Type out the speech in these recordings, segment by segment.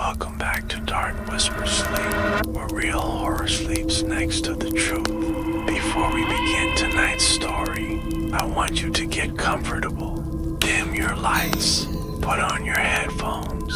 Welcome back to Dark Whisper Sleep, where real horror sleeps next to the truth. Before we begin tonight's story, I want you to get comfortable. Dim your lights, put on your headphones,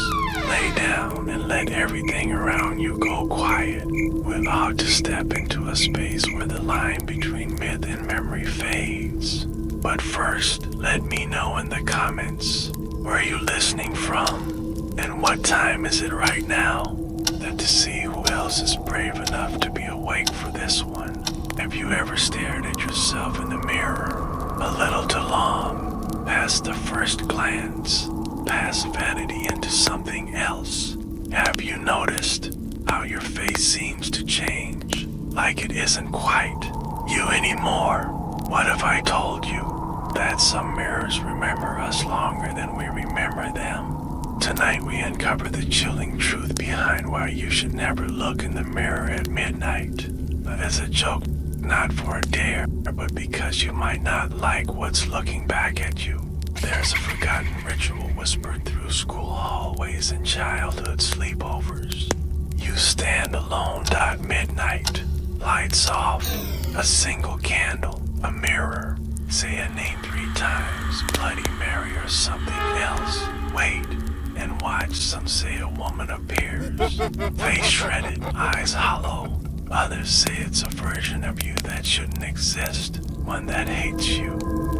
lay down and let everything around you go quiet. We're about to step into a space where the line between myth and memory fades. But first, let me know in the comments, where are you listening from? And what time is it right now? Then to see who else is brave enough to be awake for this one. Have you ever stared at yourself in the mirror a little too long, past the first glance, past vanity into something else? Have you noticed how your face seems to change, like it isn't quite you anymore? What if I told you that some mirrors remember us longer than we remember them? Tonight we uncover the chilling truth behind why you should never look in the mirror at midnight. As a joke, not for a dare, but because you might not like what's looking back at you. There's a forgotten ritual whispered through school hallways and childhood sleepovers. You stand alone at midnight, lights off, a single candle, a mirror. Say a name 3 times, Bloody Mary or something else. Wait. And watch. Some say a woman appears, face shredded, eyes hollow. Others say it's a version of you that shouldn't exist, one that hates you,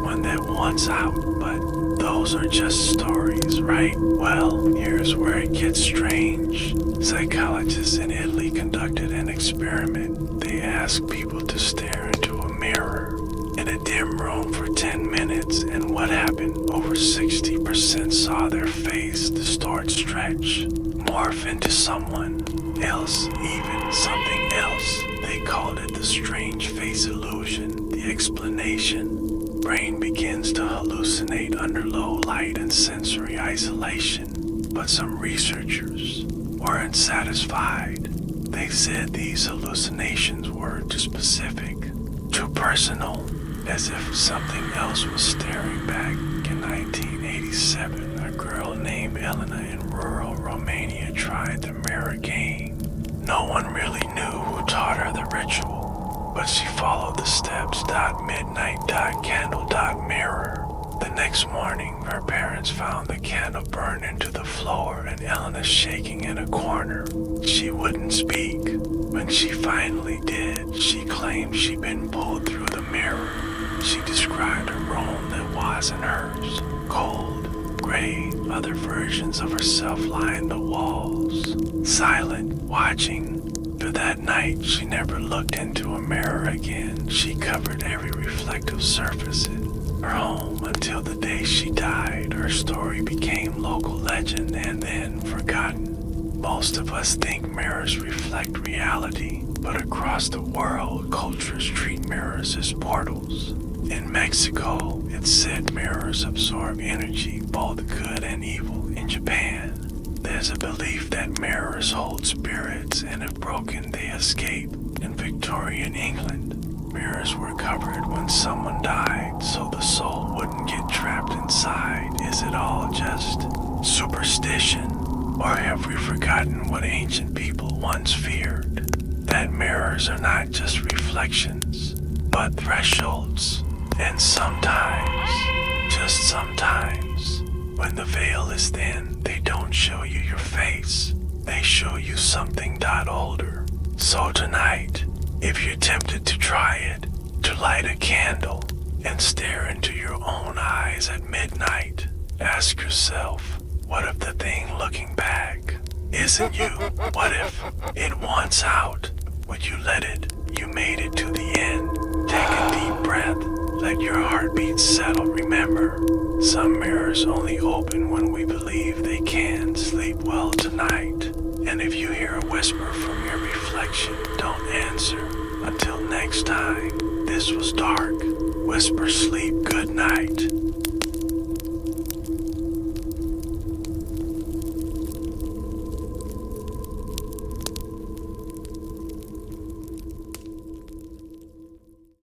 one that wants out. But those are just stories, right? Well, here's where it gets strange. Psychologists in Italy conducted an experiment. They asked people to stare into a mirror in a dim room for 10 minutes, and what happened? Over 60% saw their face distort, stretch, morph into someone else, even something else. They called it the strange face illusion. The explanation: brain begins to hallucinate under low light and sensory isolation. But some researchers weren't satisfied. They said these hallucinations were too specific, too personal, as if something else was staring back. In 1987, a girl named Elena in rural Romania tried the mirror game. No one really knew who taught her the ritual, but she followed the steps. Midnight, candle, mirror. The next morning, her parents found the candle burned into the floor and Elena shaking in a corner. She wouldn't speak. When she finally did, she claimed she'd been pulled through the mirror. She described a room that wasn't hers, cold, gray. Other versions of herself lined the walls, silent, watching. Through that night, she never looked into a mirror again. She covered every reflective surface in her home until the day she died. Her story became local legend and then forgotten. Most of us think mirrors reflect reality, but across the world, cultures treat mirrors as portals. In Mexico, it's said mirrors absorb energy, both good and evil. In Japan, there's a belief that mirrors hold spirits, and if broken, they escape. In Victorian England, mirrors were covered when someone died so the soul wouldn't get trapped inside. Is it all just superstition? Or have we forgotten what ancient people once feared? That mirrors are not just reflections, but thresholds. And sometimes, just sometimes, when the veil is thin, they don't show you your face. They show you something older. So tonight, if you're tempted to try it, to light a candle and stare into your own eyes at midnight, ask yourself, what if the thing looking back isn't you? What if it wants out? Would you let it? You made it to the end. Take a deep breath. Let your heartbeat settle. Remember, some mirrors only open when we believe they can. Sleep well tonight. And if you hear a whisper from your reflection, don't answer. Until next time, this was Dark Whisper Sleep. Good night.